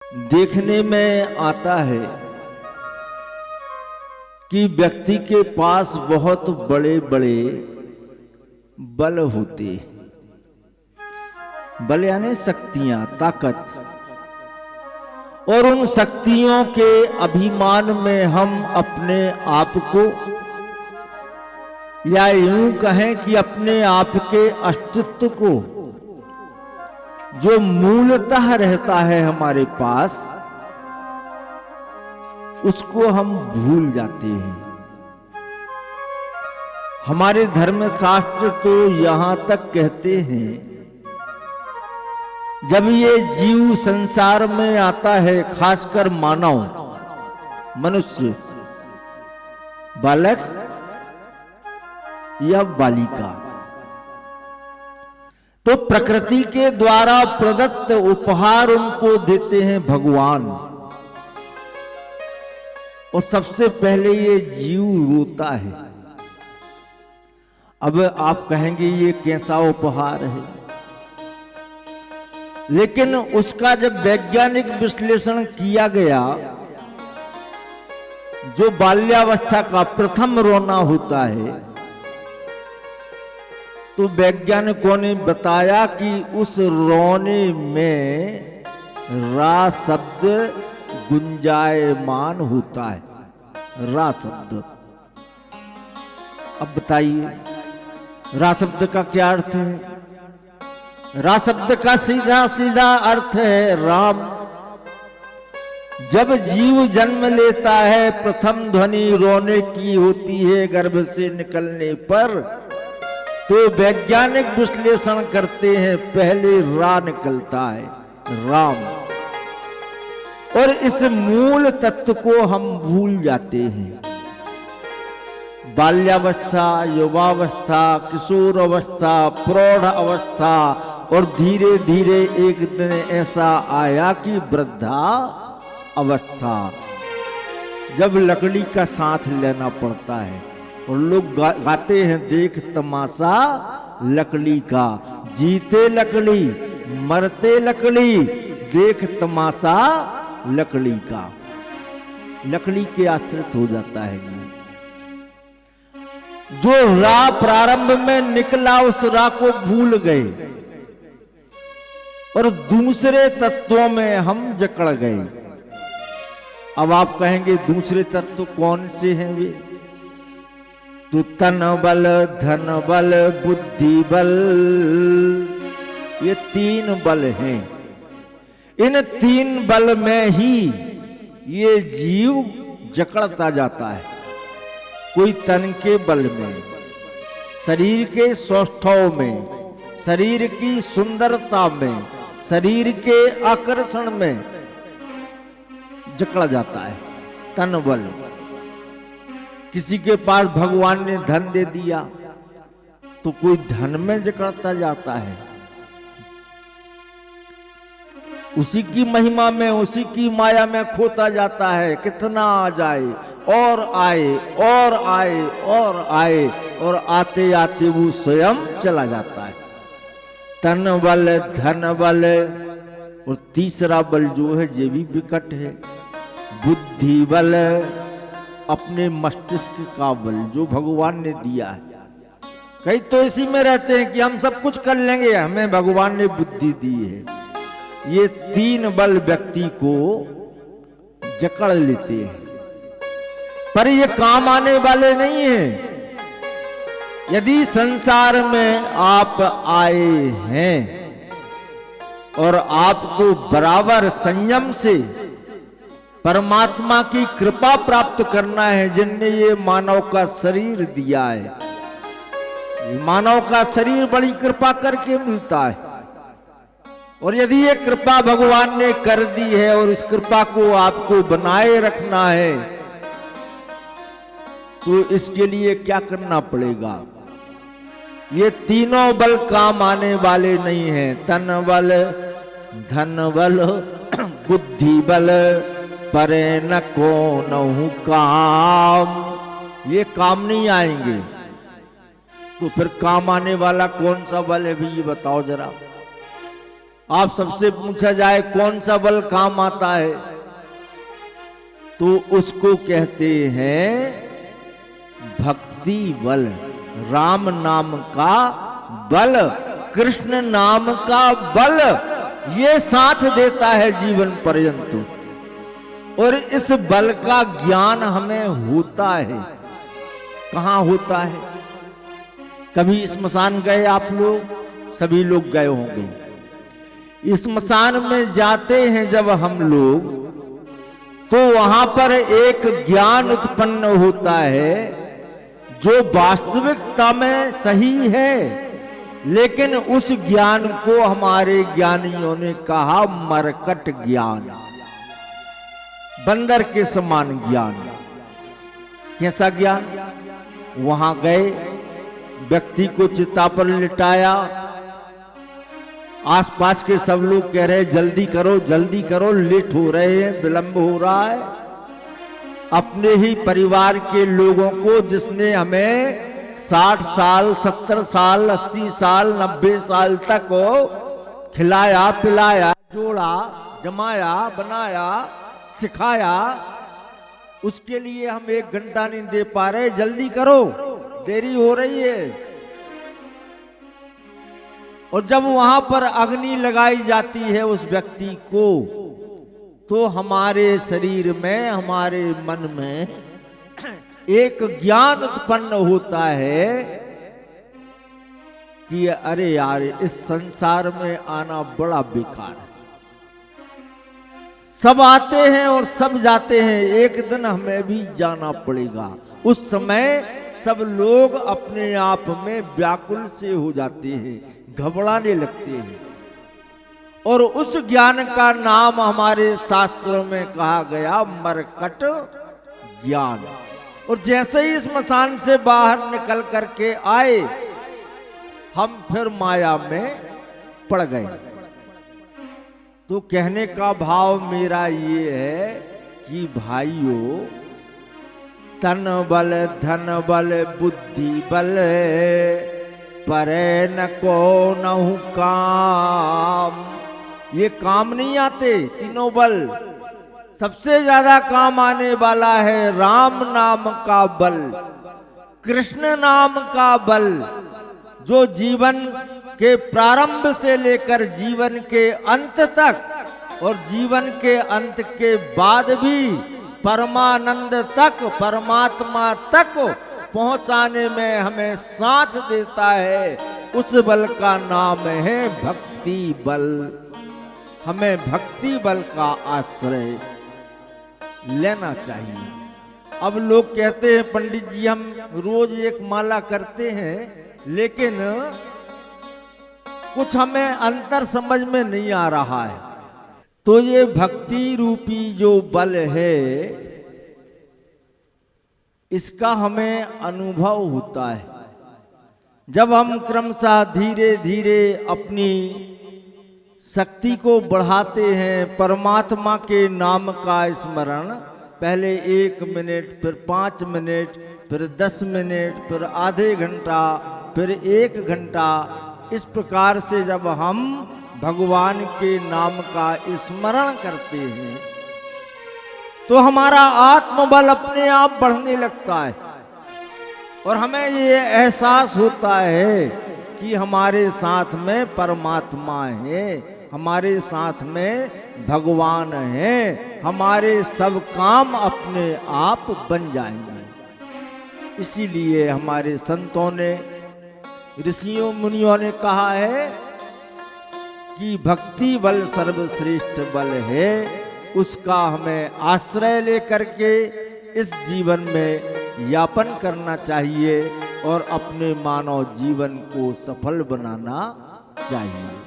देखने में आता है कि व्यक्ति के पास बहुत बड़े बड़े बल होते हैं। बल यानी शक्तियां, ताकत। और उन शक्तियों के अभिमान में हम अपने आप को, या यूं कहें कि अपने आप के अस्तित्व को, जो मूलतः रहता है हमारे पास, उसको हम भूल जाते हैं। हमारे धर्म शास्त्र तो यहां तक कहते हैं, जब ये जीव संसार में आता है, खासकर मानव, मनुष्य, बालक या बालिका, तो प्रकृति के द्वारा प्रदत्त उपहार उनको देते हैं भगवान। और सबसे पहले ये जीव रोता है। अब आप कहेंगे ये कैसा उपहार है, लेकिन उसका जब वैज्ञानिक विश्लेषण किया गया, जो बाल्यावस्था का प्रथम रोना होता है, तो वैज्ञानिकों ने बताया कि उस रोने में रा शब्द गुंजायमान होता है। रा शब्द। अब बताइए रा शब्द का क्या अर्थ है? रा शब्द का सीधा सीधा अर्थ है राम। जब जीव जन्म लेता है, प्रथम ध्वनि रोने की होती है गर्भ से निकलने पर, तो वैज्ञानिक विश्लेषण करते हैं पहले रा निकलता है, राम। और इस मूल तत्व को हम भूल जाते हैं। बाल्यावस्था, युवावस्था, किशोर अवस्था, प्रौढ़ अवस्था, और धीरे धीरे एक दिन ऐसा आया कि वृद्धा अवस्था, जब लकड़ी का साथ लेना पड़ता है। और लोग गाते हैं, देख तमाशा लकड़ी का, जीते लकड़ी मरते लकड़ी, देख तमाशा लकड़ी का। लकड़ी के आश्रित हो जाता है जी। जो रा प्रारंभ में निकला, उस रा को भूल गए और दूसरे तत्वों में हम जकड़ गए। अब आप कहेंगे दूसरे तत्व कौन से हैं वे? तो तन बल, धन बल, बुद्धि बल, ये तीन बल हैं। इन तीन बल में ही ये जीव जकड़ता जाता है। कोई तन के बल में, शरीर के सौष्ठव में, शरीर की सुंदरता में, शरीर के आकर्षण में जकड़ा जाता है, तन बल। किसी के पास भगवान ने धन दे दिया तो कोई धन में जकड़ता जाता है, उसी की महिमा में, उसी की माया में खोता जाता है। कितना आ जाए और आए और आए और आए, और आते आते वो स्वयं चला जाता है। तन बल, धन बल, और तीसरा बल जो है ये भी विकट है, बुद्धि बल, अपने मस्तिष्क का बल जो भगवान ने दिया है। कई तो इसी में रहते हैं कि हम सब कुछ कर लेंगे, हमें भगवान ने बुद्धि दी है। ये तीन बल व्यक्ति को जकड़ लेते हैं, पर ये काम आने वाले नहीं हैं। यदि संसार में आप आए हैं और आपको बराबर संयम से परमात्मा की कृपा प्राप्त करना है, जिनने ये मानव का शरीर दिया है। मानव का शरीर बड़ी कृपा करके मिलता है, और यदि ये कृपा भगवान ने कर दी है और इस कृपा को आपको बनाए रखना है, तो इसके लिए क्या करना पड़ेगा? ये तीनों बल काम आने वाले नहीं हैं। तन बल, धन बल, बुद्धि बल, परे न को नहु काम, ये काम नहीं आएंगे। तो फिर काम आने वाला कौन सा बल है भी ये बताओ जरा। आप सबसे पूछा जाए कौन सा बल काम आता है, तो उसको कहते हैं भक्ति बल। राम नाम का बल, कृष्ण नाम का बल, ये साथ देता है जीवन पर्यंत। और इस बल का ज्ञान हमें होता है। कहां होता है? कभी स्मशान गए आप लोग? सभी लोग गए होंगे। स्मशान में जाते हैं जब हम लोग, तो वहां पर एक ज्ञान उत्पन्न होता है जो वास्तविकता में सही है, लेकिन उस ज्ञान को हमारे ज्ञानियों ने कहा मरकट ज्ञान, बंदर के समान ज्ञान। कैसा ज्ञान? वहां गए, व्यक्ति को चिता पर लिटाया, आसपास के सब लोग कह रहे जल्दी करो जल्दी करो, लेट हो रहे हैं, विलंब हो रहा है। अपने ही परिवार के लोगों को, जिसने हमें 60 साल 70 साल 80 साल 90 साल तक खिलाया पिलाया, जोड़ा जमाया बनाया सिखाया, उसके लिए हम 1 घंटा नहीं दे पा रहे, जल्दी करो, देरी हो रही है। और जब वहां पर अग्नि लगाई जाती है उस व्यक्ति को, तो हमारे शरीर में, हमारे मन में एक ज्ञान उत्पन्न होता है कि अरे यार, इस संसार में आना बड़ा बेकार है। सब आते हैं और सब जाते हैं, एक दिन हमें भी जाना पड़ेगा। उस समय सब लोग अपने आप में व्याकुल से हो जाते हैं, घबराने लगते हैं। और उस ज्ञान का नाम हमारे शास्त्रों में कहा गया मरकट ज्ञान। और जैसे ही स्मशान से बाहर निकल करके आए, हम फिर माया में पड़ गए। तो कहने का भाव मेरा ये है कि भाइयों, तन बल धन बल बुद्धि बल परे न को नहु काम, ये काम नहीं आते तीनों बल। सबसे ज्यादा काम आने वाला है राम नाम का बल, कृष्ण नाम का बल, जो जीवन के प्रारंभ से लेकर जीवन के अंत तक और जीवन के अंत के बाद भी परमानंद तक, परमात्मा तक पहुंचाने में हमें साथ देता है। उस बल का नाम है भक्ति बल। हमें भक्ति बल का आश्रय लेना चाहिए। अब लोग कहते हैं पंडित जी हम रोज एक माला करते हैं, लेकिन कुछ हमें अंतर समझ में नहीं आ रहा है। तो ये भक्ति रूपी जो बल है, इसका हमें अनुभव होता है जब हम क्रमशः धीरे धीरे अपनी शक्ति को बढ़ाते हैं। परमात्मा के नाम का स्मरण पहले 1 मिनट, फिर 5 मिनट, फिर 10 मिनट, फिर आधे घंटा, फिर 1 घंटा, इस प्रकार से जब हम भगवान के नाम का स्मरण करते हैं, तो हमारा आत्मबल अपने आप बढ़ने लगता है। और हमें ये एहसास होता है कि हमारे साथ में परमात्मा है, हमारे साथ में भगवान है, हमारे सब काम अपने आप बन जाएंगे। इसीलिए हमारे संतों ने, ऋषियों मुनियों ने कहा है कि भक्ति बल सर्वश्रेष्ठ बल है। उसका हमें आश्रय लेकर के इस जीवन में यापन करना चाहिए और अपने मानव जीवन को सफल बनाना चाहिए।